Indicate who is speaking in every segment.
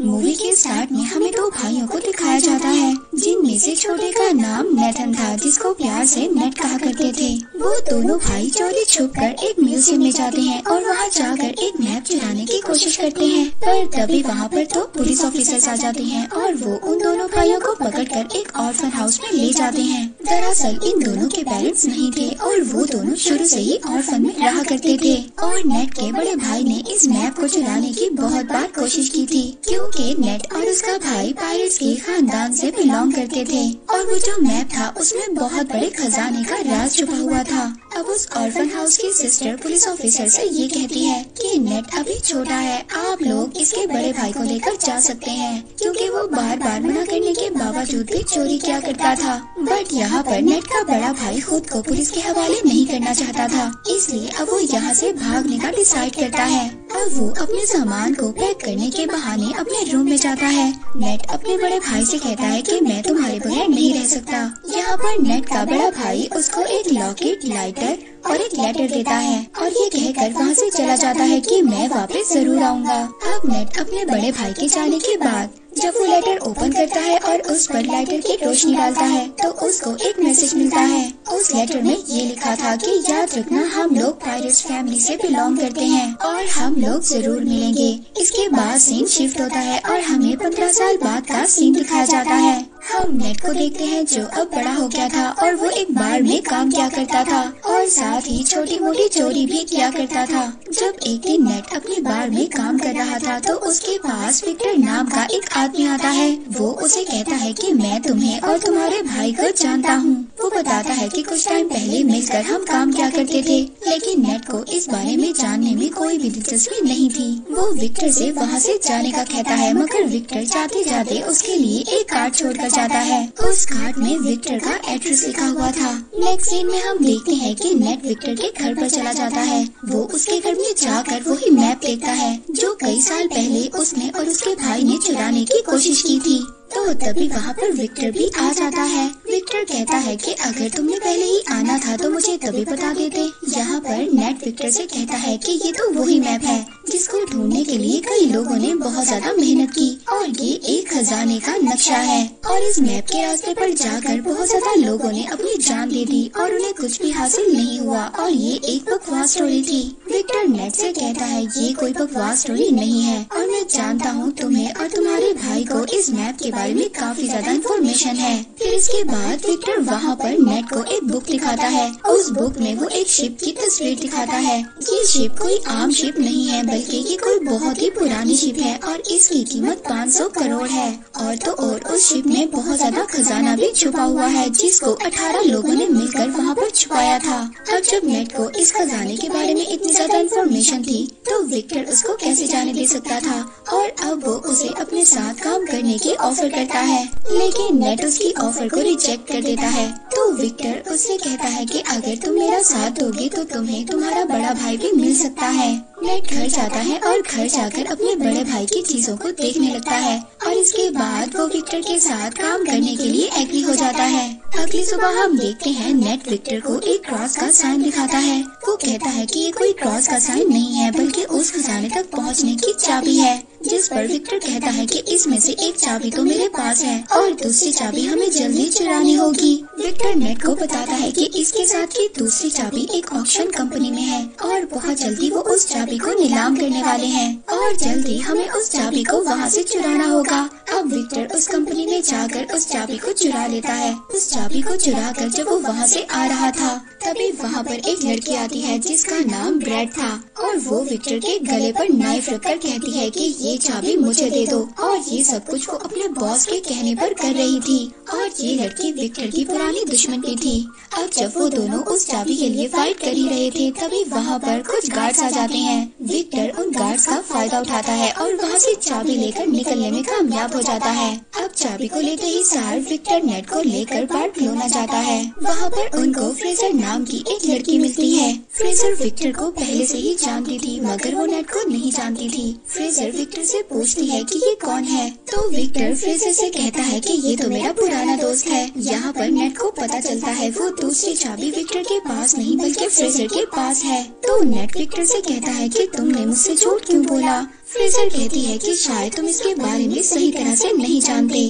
Speaker 1: Movie के start में हमें दो भाइयों को दिखाया जाता है, जिनमें से छोटे का नाम नेथन था, जिसको प्यार से नेट कहा करते थे। वो दोनों भाई चोरी छुपकर एक म्यूजियम में जाते हैं और वहाँ जाकर एक मैप चुराने की कोशिश करते हैं, पर तभी वहाँ पर दो पुलिस ऑफिसर्स आ जाते हैं और वो उन दोनों भाइयों को पकड़कर एक ऑर्फन हाउस में ले जाते हैं। दरअसल इन दोनों के पेरेंट्स नहीं थे और वो दोनों शुरू से ही ऑर्फन में रहा करते थे और नेट के बड़े भाई ने इस मैप को चुराने की बहुत बार कोशिश की थी, क्योंकि नेट और उसका भाई पायरेट्स के खानदान से बिलोंग करते थे और वो जो मैप था उसमें बहुत बड़े खजाने का राज छुपा हुआ था। अब उस ऑर्फन हाउस की सिस्टर पुलिस ऑफिसर से ये कहती है कि नेट अभी छोटा है, आप लोग इसके बड़े भाई को लेकर जा सकते हैं, क्योंकि वो बार बार मना करने के बावजूद भी चोरी किया करता था। बट यहाँ पर नेट का बड़ा भाई खुद को पुलिस के हवाले नहीं करना चाहता था, इसलिए अब वो यहाँ से भागने का डिसाइड करता है। अब वो अपने सामान को पैक करने के बहाने अपने रूम में जाता है। नेट अपने बड़े भाई से कहता है कि मैं तुम्हारे बगैर नहीं रह सकता। यहाँ पर नेट का बड़ा भाई उसको एक लॉकेट, लाइटर और एक लेटर देता है और ये कहकर वहाँ से चला जाता है कि मैं वापस जरूर आऊँगा। अब नेट अपने बड़े भाई के जाने के बाद जब वो लेटर ओपन करता है और उस पर लाइटर की रोशनी डालता है तो उसको एक मैसेज मिलता है। उस लेटर में ये लिखा था कि याद रखना, हम लोग पायरेट्स फैमिली से बिलोंग करते हैं और हम लोग जरूर मिलेंगे। इसके बाद सीन शिफ्ट होता है और हमें 15 साल बाद का सीन दिखाया जाता है। हम नेट को देखते हैं जो अब बड़ा हो गया था और वो एक बार में काम किया करता था और साथ ही छोटी मोटी चोरी भी किया करता था। जब एक दिन नेट अपनी बार में काम कर रहा था तो उसके पास विक्टर नाम का एक आदमी आता है। वो उसे कहता है कि मैं तुम्हें और तुम्हारे भाई को जानता हूँ। वो बताता है कि कुछ टाइम पहले मिलकर हम काम किया करते थे, लेकिन नेट को इस बारे में जानने में कोई भी दिलचस्पी नहीं थी। वो विक्टर से वहाँ से जाने का कहता है, मगर विक्टर जाते जाते उसके लिए एक कार्ड छोड़कर जाता है। उस कार्ड में विक्टर का एड्रेस लिखा हुआ था। नेक्स्ट सीन में हम देखते हैं कि नेट विक्टर के घर पर चला जाता है। वो उसके घर में जाकर वही मैप देखता है जो कई साल पहले उसने और उसके भाई ने चुराने की कोशिश की थी। तो तभी वहाँ पर विक्टर भी आ जाता है। विक्टर कहता है कि अगर तुमने पहले ही आना था तो मुझे तभी बता देते। यहाँ पर नेट विक्टर से कहता है कि ये तो वही मैप है जिसको ढूंढने के लिए कई लोगों ने बहुत ज्यादा मेहनत की और ये एक खजाने का नक्शा है और इस मैप के रास्ते पर जाकर बहुत ज्यादा लोगों ने अपनी जान दे दी और उन्हें कुछ भी हासिल नहीं हुआ और ये एक बकवास स्टोरी थी। विक्टर नेट से कहता है ये कोई बकवास स्टोरी नहीं है और मैं जानता हूँ तुम्हें और तुम्हारे भाई को इस मैप के बारे में काफी ज्यादा इन्फॉर्मेशन है। फिर इसके बाद विक्टर वहाँ पर नेट को एक बुक दिखाता है। उस बुक में वो एक शिप की तस्वीर दिखाता है। ये शिप कोई आम शिप नहीं है, बल्कि ये कोई बहुत ही पुरानी शिप है और इसकी कीमत 500 करोड़ है। और तो और उस शिप में बहुत ज्यादा खजाना भी छुपा हुआ है जिसको 18 लोगों ने मिलकर वहाँ पर छुपाया था। अब जब नेट को इस खजाने के बारे में इतनी ज्यादा इन्फॉर्मेशन थी तो विक्टर उसको कैसे जाने दे सकता था और अब वो उसे अपने साथ काम करने की ऑफर करता है, लेकिन नेट उसकी ऑफर को रिजेक्ट कर देता है। तो विक्टर उससे कहता है कि अगर तुम मेरा साथ दोगे तो तुम्हें तुम्हारा बड़ा भाई भी मिल सकता है। नेट घर जाता है और घर जाकर अपने बड़े भाई की चीजों को देखने लगता है और इसके बाद वो विक्टर के साथ काम करने के लिए एग्री हो जाता है। अगली सुबह हम देखते हैं नेट विक्टर को एक क्रॉस का साइन दिखाता है। वो कहता है कि ये कोई क्रॉस का साइन नहीं है, बल्कि उस खजाने तक पहुंचने की चाबी है। जिस पर विक्टर कहता है कि इसमें से एक चाबी तो मेरे पास है और दूसरी चाबी हमें जल्दी चुरानी होगी। विक्टर नेट को बताता है कि इसके साथ की दूसरी चाबी एक ऑक्शन कंपनी में है और बहुत जल्दी वो उस चाबी को नीलाम करने वाले हैं और जल्दी हमें उस चाबी को वहाँ से चुराना होगा। अब विक्टर उस कंपनी में जाकर उस चाबी को चुरा लेता है। उस चाबी को चुरा कर जब वो वहाँ से आ रहा था तभी वहाँ पर एक लड़की आती है जिसका नाम ब्रैड था और वो विक्टर के गले पर नाइफ रखकर कहती है कि ये चाबी मुझे दे दो और ये सब कुछ वो अपने बॉस के कहने पर कर रही थी और ये लड़की विक्टर की पुरानी दुश्मन भी थी। अब जब वो दोनों उस चाबी के लिए फाइट कर ही रहे थे तभी वहाँ पर कुछ गार्ड्स आ जाते हैं। विक्टर उन गार्ड्स का फायदा उठाता है और वहाँ से चाबी लेकर निकलने में कामयाब हो जाता है। अब चाबी को लेते ही सार विक्टर नेट को लेकर बार्सिलोना जाता है। वहाँ पर उनको फ्रेजर नाम नाम की एक लड़की मिलती है। फ्रेजर विक्टर को पहले से ही जानती थी, मगर वो नेट को नहीं जानती थी। फ्रेजर विक्टर से पूछती है कि ये कौन है, तो विक्टर फ्रेजर से कहता है कि ये तो मेरा पुराना दोस्त है। यहाँ पर नेट को पता चलता है वो दूसरी चाबी विक्टर के पास नहीं बल्कि फ्रेजर के पास है। तो नेट विक्टर से कहता है कि तुमने मुझसे झूठ क्यों बोला। फ्रेजर कहती है कि शायद तुम इसके बारे में सही तरह से नहीं जानते।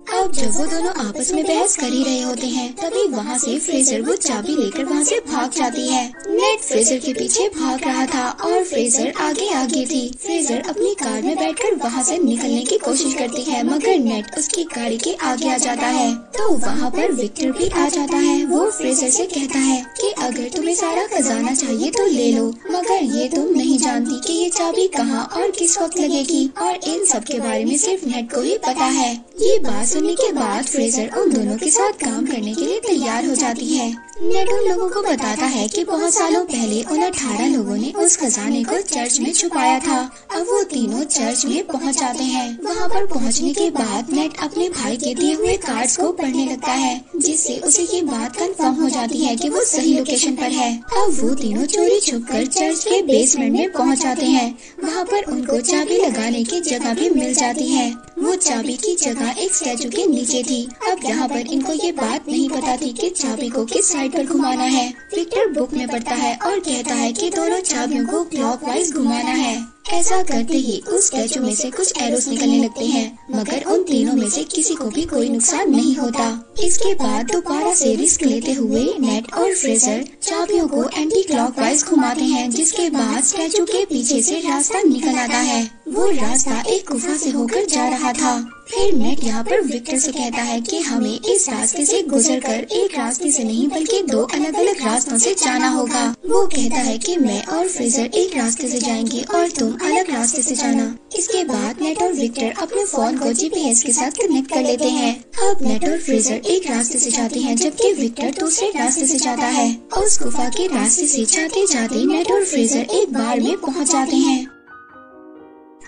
Speaker 1: अब जब वो दोनों आपस में बहस कर ही रहे होते हैं, तभी वहाँ से फ्रेजर वो चाबी लेकर वहाँ से भाग जाती है। नेट फ्रेजर के पीछे भाग रहा था और फ्रेजर आगे आगे थी। फ्रेजर अपनी कार में बैठकर वहाँ से निकलने की कोशिश करती है, मगर नेट उसकी गाड़ी के आगे आ जाता है। तो वहाँ पर विक्टर भी आ जाता है। वो फ्रेजर से कहता है कि अगर तुम्हें सारा खजाना चाहिए तो ले लो, मगर ये तुम नहीं जानती कि ये चाबी कहाँ और किस वक्त लगेगी, और इन सब के बारे में सिर्फ नेट को ही पता है। ये बात सुनने के बाद फ्रेजर उन दोनों के साथ काम करने के लिए तैयार हो जाती है। नेट उन लोगों को बताता है कि बहुत सालों पहले उन 18 लोगों ने उस खजाने को चर्च में छुपाया था। अब वो तीनों चर्च में पहुंच जाते हैं। वहां पर पहुंचने के बाद नेट अपने भाई के दिए हुए कार्ड्स को पढ़ने लगता है, जिससे उसे ये बात कंफर्म हो जाती है कि वो सही लोकेशन पर है। अब वो तीनों चोरी छुपकर चर्च के बेसमेंट में पहुंच जाते हैं। वहां पर उनको चाबी लगाने की जगह भी मिल जाती है। वो चाबी की जगह एक स्टैचू के नीचे थी। अब यहाँ पर इनको ये बात नहीं पता थी कि चाबी को किस साइड पर घुमाना है। विक्टर बुक में पढ़ता है और कहता है कि दोनों चाबियों को क्लॉकवाइज घुमाना है। ऐसा करते ही उस स्टैचू में से कुछ एरोस निकलने लगते हैं, मगर उन तीनों में से किसी को भी कोई नुकसान नहीं होता। इसके बाद दोबारा से रिस्क लेते हुए नेट और फ्रेजर चाबियों को एंटी क्लॉकवाइज घुमाते हैं, जिसके बाद स्टैचू के पीछे से रास्ता निकल आता है। वो रास्ता एक गुफा से होकर जा रहा था। फिर नेट यहाँ पर विक्टर से कहता है कि हमें इस रास्ते से गुजरकर एक रास्ते से नहीं बल्कि दो अलग अलग रास्तों से जाना होगा। वो कहता है कि मैं और फ्रेजर एक रास्ते से जाएंगे और तुम अलग रास्ते से जाना। इसके बाद नेट और विक्टर अपने फोन को जीपीएस के साथ कनेक्ट कर लेते हैं। अब नेट और फ्रेजर एक रास्ते से जाते हैं, जबकि विक्टर दूसरे रास्ते से जाता है। उस गुफा के रास्ते से जाते जाते नेट और फ्रेजर एक बार में पहुँच जाते हैं।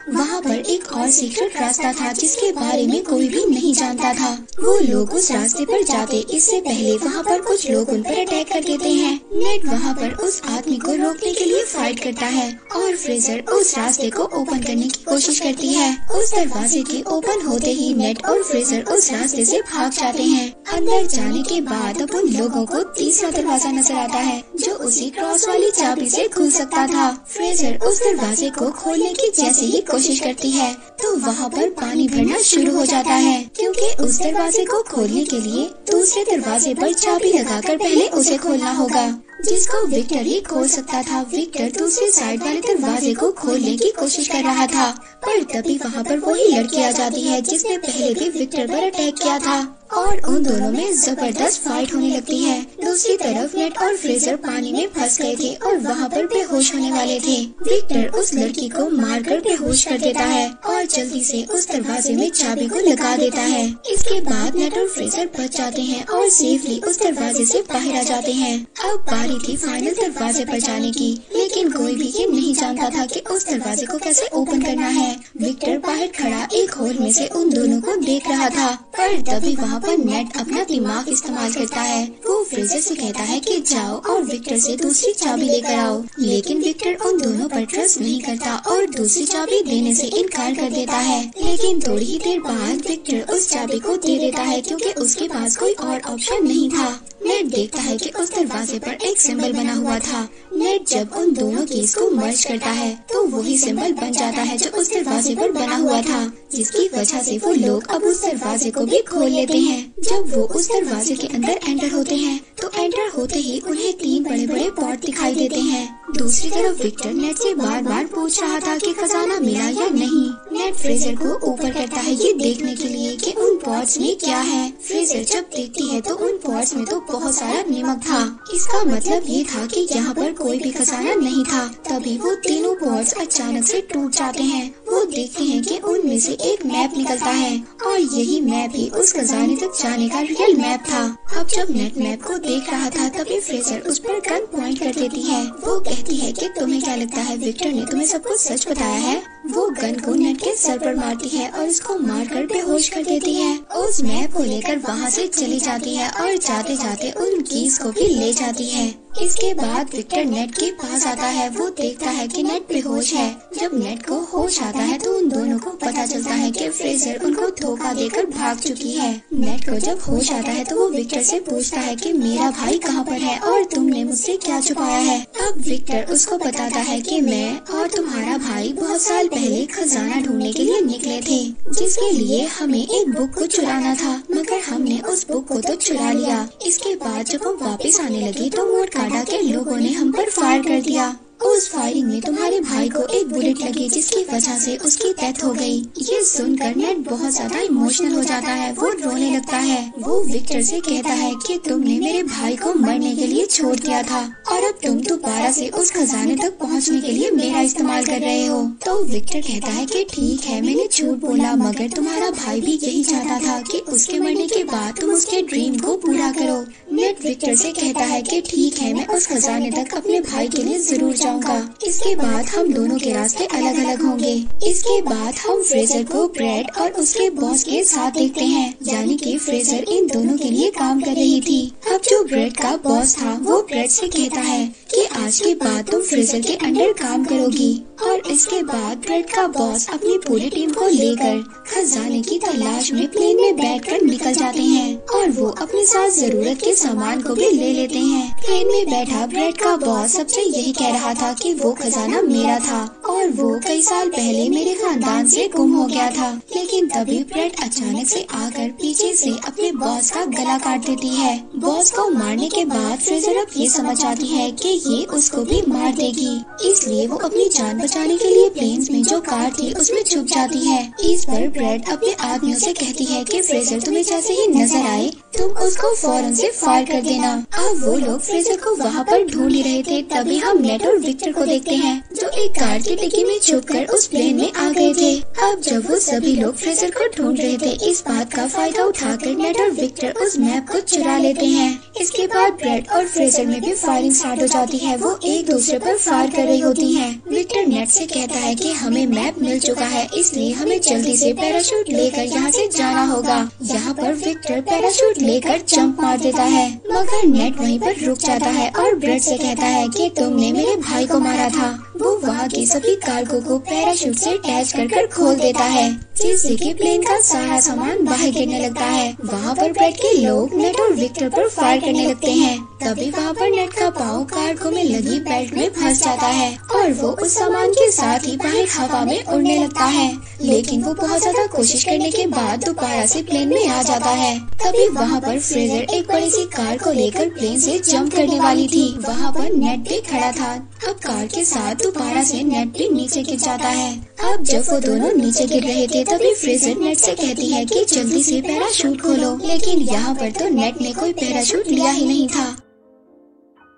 Speaker 1: वहाँ पर एक और सीक्रेट रास्ता था जिसके बारे में कोई भी नहीं जानता था। वो लोग उस रास्ते पर जाते इससे पहले वहाँ पर कुछ लोग उन पर अटैक कर देते हैं। नेट वहाँ पर उस आदमी को रोकने के लिए फाइट करता है और फ्रेजर उस रास्ते को ओपन करने की कोशिश करती है। उस दरवाजे के ओपन होते ही नेट और फ्रेजर उस रास्ते से भाग जाते हैं। अंदर जाने के बाद अब उन लोगों को तीसरा दरवाजा नजर आता है जो उसी क्रॉस वाली चाबी से खुल सकता था। फ्रेजर उस दरवाजे को खोलने की जैसे ही कोशिश करती है तो वहाँ पर पानी भरना शुरू हो जाता है, क्योंकि उस दरवाजे को खोलने के लिए दूसरे दरवाजे पर चाबी लगाकर पहले उसे खोलना होगा, जिसको विक्टर ही खोल सकता था। विक्टर दूसरी साइड वाले दरवाजे को खोलने की कोशिश कर रहा था, पर तभी वहाँ पर वही लड़की आ जाती है जिसने पहले भी विक्टर पर अटैक किया था और उन दोनों में जबरदस्त फाइट होने लगती है। दूसरी तरफ नेट और फ्रेजर पानी में फंस गए थे और वहाँ पर बेहोश होने वाले थे। विक्टर उस लड़की को मारकर बेहोश कर देता है और जल्दी से उस दरवाजे में चाबी को लगा देता है। इसके बाद नेट और फ्रेजर बच जाते हैं और सेफली उस दरवाजे से बाहर आ जाते हैं। अब बारी थी फाइनल दरवाजे पर जाने की, लेकिन कोई भी ये नहीं जानता था कि उस दरवाजे को कैसे ओपन करना है। विक्टर बाहर खड़ा एक होल में से उन दोनों को देख रहा था, पर तभी वहाँ पर नेट अपना दिमाग इस्तेमाल करता है। वो फ्रेजर से कहता है कि जाओ और विक्टर से दूसरी चाबी लेकर आओ, लेकिन विक्टर उन दोनों पर ट्रस्ट नहीं करता और दूसरी चाबी देने से इनकार कर देता है। लेकिन थोड़ी ही देर बाद विक्टर उस चाबी को दे देता है क्योंकि उसके पास कोई और ऑप्शन नहीं था। नेट देखता है कि उस दरवाजे पर एक सिंबल बना हुआ था। नेट जब उन दोनों कीज को मर्ज करता है तो वही सिंबल बन जाता है जो उस दरवाजे पर बना हुआ था, जिसकी वजह से वो लोग अब उस दरवाजे को भी खोल लेते हैं। जब वो उस दरवाजे के अंदर एंटर होते हैं तो एंटर होते ही उन्हें 3 बड़े बड़े पॉट दिखाई देते हैं। दूसरी तरफ विक्टर नेट से बार बार पूछ रहा था कि खजाना मिला या नहीं। नेट फ्रेजर को ऊपर करता है ये देखने के लिए कि उन पॉट्स में क्या है। फ्रेजर जब देखती है तो उन पॉट्स में तो बहुत सारा नमक था। इसका मतलब ये था कि यहाँ पर कोई भी खजाना नहीं था। तभी वो तीनों पॉट्स अचानक से टूट जाते हैं। वो वो देखते हैं कि उनमें से एक मैप निकलता है और यही मैप ही उस खजाने तक जाने का रियल मैप था। अब जब नेट मैप को देख रहा था तभी फ्रेजर उस पर गन पॉइंट कर देती है। वो कहती है कि तुम्हें क्या लगता है विक्टर ने तुम्हें सब कुछ सच बताया है? वो गन को नेट के सर पर मारती है और उसको मारकर बेहोश कर देती है। उस मैप को लेकर वहाँ से चली जाती है और जाते जाते उन कीज को भी ले जाती है। इसके बाद विक्टर नेट के पास आता है। वो देखता है कि नेट बेहोश है। जब नेट को होश आता है तो उन दोनों को पता चलता है कि फ्रेजर उनको धोखा देकर भाग चुकी है। नेट को जब होश आता है तो वो विक्टर से पूछता है कि मेरा भाई कहाँ पर है और तुमने मुझसे क्या छुपाया है? अब विक्टर उसको बताता है कि मैं और तुम्हारा भाई बहुत साल पहले खजाना ढूंढने के लिए निकले थे, जिसके लिए हमें एक बुक को चुराना था, मगर हमने उस बुक को तो चुरा लिया। इसके बाद जब हम वापस आने लगे तो मोरकाडा के लोगों ने हम पर फायर कर दिया। उस फायरिंग में तुम्हारे भाई को एक बुलेट लगी जिसकी वजह से उसकी डेथ हो गई। ये सुनकर नेट बहुत ज्यादा इमोशनल हो जाता है। वो रोने लगता है। वो विक्टर से कहता है कि तुमने मेरे भाई को मरने के लिए छोड़ दिया था और अब तुम दोबारा से उस खजाने तक पहुंचने के लिए मेरा इस्तेमाल कर रहे हो। तो विक्टर कहता है कि ठीक है, मैंने झूठ बोला, मगर तुम्हारा भाई भी यही चाहता था कि उसके मरने के बाद तुम उसके ड्रीम को पूरा करो। नेट विक्टर से कहता है कि ठीक है, मैं उस खजाने तक अपने भाई के लिए जरूर जाऊंगा। इसके बाद हम दोनों के रास्ते अलग अलग होंगे। इसके बाद हम फ्रेजर को ब्रेड और उसके बॉस के साथ देखते हैं, यानी कि फ्रेजर इन दोनों के लिए काम कर रही थी। अब जो ब्रेड का बॉस था वो ब्रेड से कहता है कि आज के बाद तुम फ्रेजर के अंडर काम करोगी। और इसके बाद ब्रेड का बॉस अपनी पूरी टीम को लेकर खजाने की तलाश में प्लेन में बैठकर निकल जाते हैं और वो अपने साथ जरूरत के सामान को भी ले लेते हैं। प्लेन में बैठा ब्रेड का बॉस सबसे यही कह रहा था कि वो खजाना मेरा था और वो कई साल पहले मेरे खानदान से गुम हो गया था। लेकिन तभी ब्रेड अचानक से आकर पीछे से अपने बॉस का गला काट देती है। बॉस को मारने के बाद फ्रेजर अब ये समझ जाती है कि ये उसको भी मार देगी, इसलिए वो अपनी जान बचाने के लिए प्लेन्स में जो कार थी उसमें छुप जाती है। इस पर ब्रेड अपने आदमियों से कहती है कि फ्रेजर तुम्हें जैसे ही नजर आए तुम उसको फौरन से फायर कर देना। अब वो लोग फ्रेजर को वहाँ पर ढूंढ ही रहे थे, तभी हम नेट और विक्टर को देखते हैं जो एक कार की डिक्की में छुपकर उस प्लेन में आ गए थे। अब जब वो सभी लोग फ्रेजर को ढूंढ रहे थे, इस बात का फायदा उठाकर नेट और विक्टर उस मैप को चुरा लेते हैं। इसके बाद ब्रेड और फ्रेजर में भी फायरिंग स्टार्ट हो जाती है। वो एक दूसरे पर फायर कर रही होती हैं। विक्टर नेट से कहता है कि हमें मैप मिल चुका है, इसलिए हमें जल्दी से पैराशूट लेकर यहाँ से जाना होगा। यहाँ पर विक्टर पैराशूट लेकर जंप मार देता है, मगर नेट वहीं पर रुक जाता है और ब्रेड से कहता है कि तुमने मेरे भाई को मारा था। वो वहाँ की सभी कार्गो को पैराशूट से अटैच कर खोल देता है, जिससे कि प्लेन का सारा सामान बाहर गिरने लगता है। वहाँ पर ब्रेड के लोग नेट और विक्टर पर फायर करने लगते हैं। तभी वहाँ पर नेट का पाँव कार्गो में लगी बेल्ट में फंस जाता है और वो उस सामान के साथ ही बाहर हवा में उड़ने लगता है। लेकिन वो बहुत ज्यादा कोशिश करने के बाद दोबारा से प्लेन में आ जाता है। तभी वहाँ पर फ्रेजर एक बड़ी सी कार को लेकर प्लेन से जंप करने वाली थी। वहाँ पर नेट भी खड़ा था। अब कार के साथ दोबारा से नेट भी नीचे गिर जाता है। अब जब वो दोनों नीचे गिर रहे थे तभी फ्रेजर नेट से कहती है कि जल्दी से पैराशूट खोलो, लेकिन यहाँ पर तो नेट ने कोई पैराशूट लिया ही नहीं था।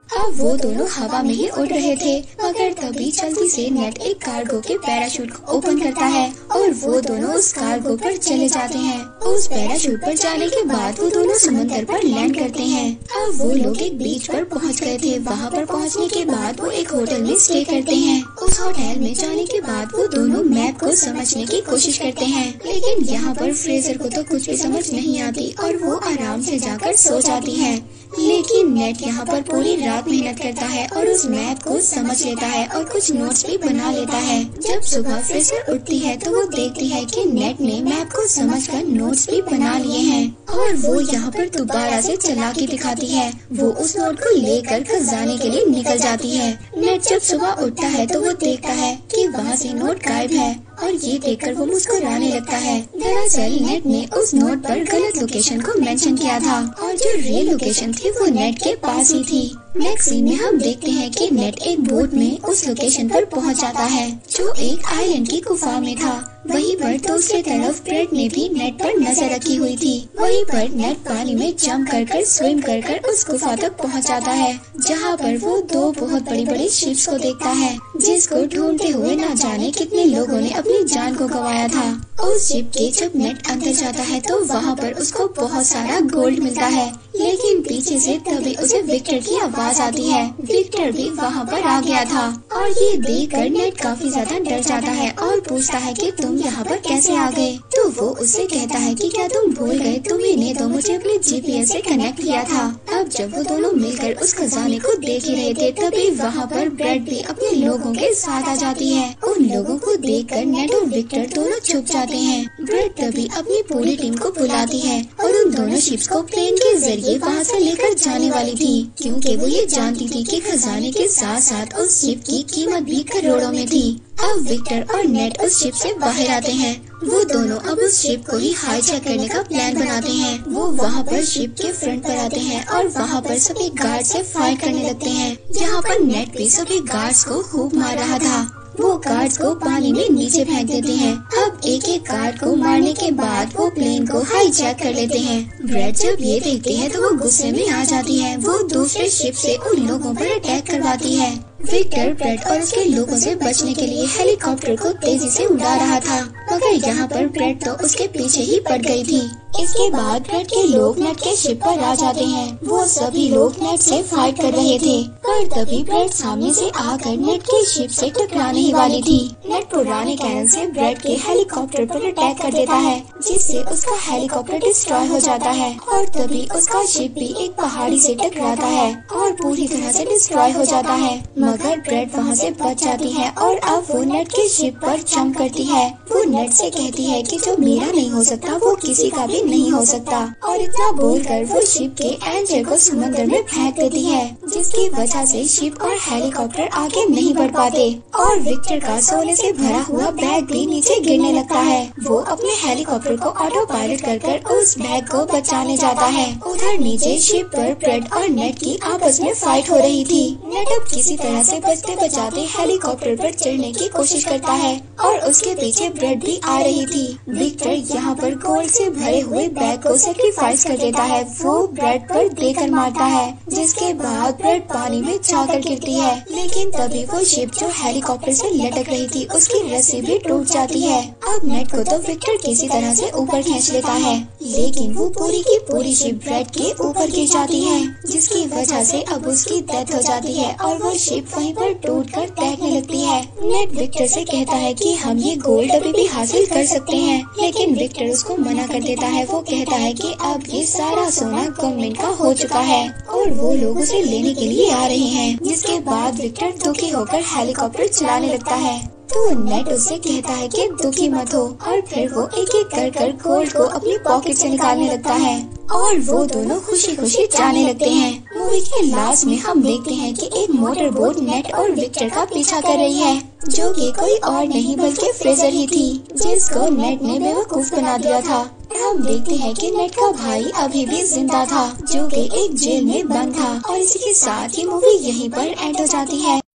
Speaker 1: अब वो दोनों हवा में ही उड़ रहे थे, मगर तभी जल्दी से नेट एक कार्गो के पैराशूट को ओपन करता है और वो दोनों उस कार्गो पर चले जाते हैं। उस पैराशूट पर जाने के बाद वो दोनों समुद्र पर लैंड करते हैं। अब वो लोग एक बीच पर पहुंच गए थे। वहाँ पर पहुंचने के बाद वो एक होटल में स्टे करते हैं। उस होटल में जाने के बाद वो दोनों मैप को समझने की कोशिश करते हैं, लेकिन यहाँ पर फ्रेजर को तो कुछ भी समझ नहीं आती और वो आराम से जाकर सो जाती है। लेकिन नेट यहाँ पर पूरी रात मेहनत करता है और उस मैप को समझ लेता है और कुछ नोट्स भी बना लेता है। जब सुबह फ्रेजर उठती है तो वो देखती है कि नेट ने मैप को समझकर नोट्स भी बना लिए हैं और वो यहाँ पर दोबारा से चालाकी दिखाती है। वो उस नोट को लेकर खजाने के लिए निकल जाती है। नेट जब सुबह उठता है तो वो देखता है कि वहाँ से नोट गायब है और ये देखकर वो मुस्कुराने लगता है। दरअसल नेट ने उस नोट पर गलत लोकेशन को मेंशन किया था और जो रियल लोकेशन थी वो नेट के पास ही थी। नेक्स्ट सीन में हम देखते हैं कि नेट एक बोट में उस लोकेशन पर पहुंच जाता है जो एक आइलैंड की गुफा में था। वहीं पर दूसरी तरफ ब्रेड ने भी नेट पर नजर रखी हुई थी। वहीं पर नेट पानी में जंप कर स्विम कर उस गुफा तक पहुंच जाता है, जहां पर वो दो बहुत बड़ी बड़ी शिप्स को देखता है, जिसको ढूंढते हुए न जाने कितने लोगों ने अपनी जान को गंवाया था। उस शिप के जब नेट अंदर जाता है तो वहाँ पर उसको बहुत सारा गोल्ड मिलता है, लेकिन पीछे से तभी उसे विक्टर की आवाज आती है। विक्टर भी वहाँ पर आ गया था और ये देखकर नेट काफी ज्यादा डर जाता है और पूछता है कि तुम यहाँ पर कैसे आ गए। तो वो उससे कहता है कि क्या तुम भूल गए, तुम्ही ने तो मुझे अपने जीपीएस से कनेक्ट किया था। अब जब वो दोनों मिलकर उस खजाने को देख ही रहे थे, तभी वहाँ पर ब्रेड भी अपने लोगों के साथ आ जाती है। उन लोगों को देखकर नेट और विक्टर दोनों छुप जाते हैं। ब्रेड तभी अपनी पूरी टीम को बुलाती है और उन दोनों शिप्स को प्लेन के जरिए वहाँ से लेकर जाने वाली थी, क्योंकि वो ये जानती थी कि खजाने के साथ साथ उस शिप की कीमत भी करोड़ों में थी। अब विक्टर और नेट उस शिप से बाहर आते हैं। वो दोनों अब उस शिप को ही हाईजैक करने का प्लान बनाते हैं। वो वहाँ पर शिप के फ्रंट पर आते हैं और वहाँ पर सभी गार्ड से फाइट करने लगते हैं। यहाँ पर नेट भी सभी गार्ड्स को खूब मार रहा था। वो गार्ड्स को पानी में नीचे फेंक देते हैं। अब एक एक गार्ड को मारने के बाद वो प्लेन को हाईजैक कर लेते हैं। ब्रेड जब ये देखती है तो वो गुस्से में आ जाती है। वो दूसरे शिप से उन लोगों पर अटैक करवाती है। विक्टर ब्रेड और उसके लोगों से बचने के लिए हेलीकॉप्टर को तेजी से उड़ा रहा था, मगर यहाँ पर ब्रेड तो उसके पीछे ही पड़ गई थी। इसके बाद ब्रेड के लोग नेट के शिप पर आ जाते हैं। वो सभी लोग नेट से फाइट कर रहे थे, पर तभी ब्रेड सामने से आकर नेट के शिप से टकराने ही वाली थी। नेट पुराने कैनन से ब्रेड के हेलीकॉप्टर पर अटैक कर देता है, जिससे उसका हेलीकॉप्टर डिस्ट्रॉय हो जाता है और तभी उसका शिप भी एक पहाड़ी से टकराता है और पूरी तरह से डिस्ट्रॉय हो जाता है। मगर ब्रेड वहाँ से बच जाती है और अब वो नेट के शिप पर जंप करती है। वो नेट से कहती है कि जो मेरा नहीं हो सकता वो किसी का भी नहीं हो सकता, और इतना बोलकर वो शिप के एंकर को समंदर में फेंक देती है, जिसकी वजह से शिप और हेलीकॉप्टर आगे नहीं बढ़ पाते और विक्टर का सोने से भरा हुआ बैग भी नीचे गिरने लगता है। वो अपने हेलीकॉप्टर को ऑटो पायलट कर उस बैग को बचाने जाता है। उधर नीचे शिप पर ब्रेड और नेट की आपस में फाइट हो रही थी। नेट अब किसी तरह से बचते बचाते हेलीकॉप्टर पर चढ़ने की कोशिश करता है और उसके पीछे ब्रेड भी आ रही थी। विक्टर यहाँ पर गोल्ड से भरे हुए बैग को सेक्रीफाइस कर देता है। वो ब्रेड पर देकर मारता है, जिसके बाद ब्रेड पानी में जाकर गिरती है। लेकिन तभी वो शिप जो हेलीकॉप्टर से लटक रही थी उसकी रस्सी भी टूट जाती है। अब नेट को तो विक्टर किसी तरह से ऊपर खींच लेता है, लेकिन वो पूरी की पूरी शिप ब्रेड के ऊपर गिर जाती है, जिसकी वजह से अब उसकी डेथ हो जाती है और वो शिप वहीं पर टूटकर तैरने लगती है। नेट विक्टर से कहता है कि हम ये गोल्ड अभी भी हासिल कर सकते हैं, लेकिन विक्टर उसको मना कर देता है। वो कहता है कि अब ये सारा सोना गवर्नमेंट का हो चुका है और वो लोग उसे लेने के लिए आ रहे हैं। जिसके बाद विक्टर दुखी होकर हेलीकॉप्टर चलाने लगता है। तो नेट उससे कहता है कि दुखी मत हो, और फिर वो एक एक कर गोल्ड को अपनी पॉकेट से निकालने लगता है और वो दोनों खुशी खुशी जाने लगते हैं। मूवी के लास्ट में हम देखते हैं कि एक मोटर बोट नेट और विक्टर का पीछा कर रही है, जो कि कोई और नहीं बल्कि फ्रेजर ही थी, जिसको नेट ने बेवकूफ बना दिया था। हम देखते हैं कि नेट का भाई अभी भी जिंदा था, जो कि एक जेल में बंद था। और इसी के साथ ये मूवी यहीं पर एंड हो जाती है।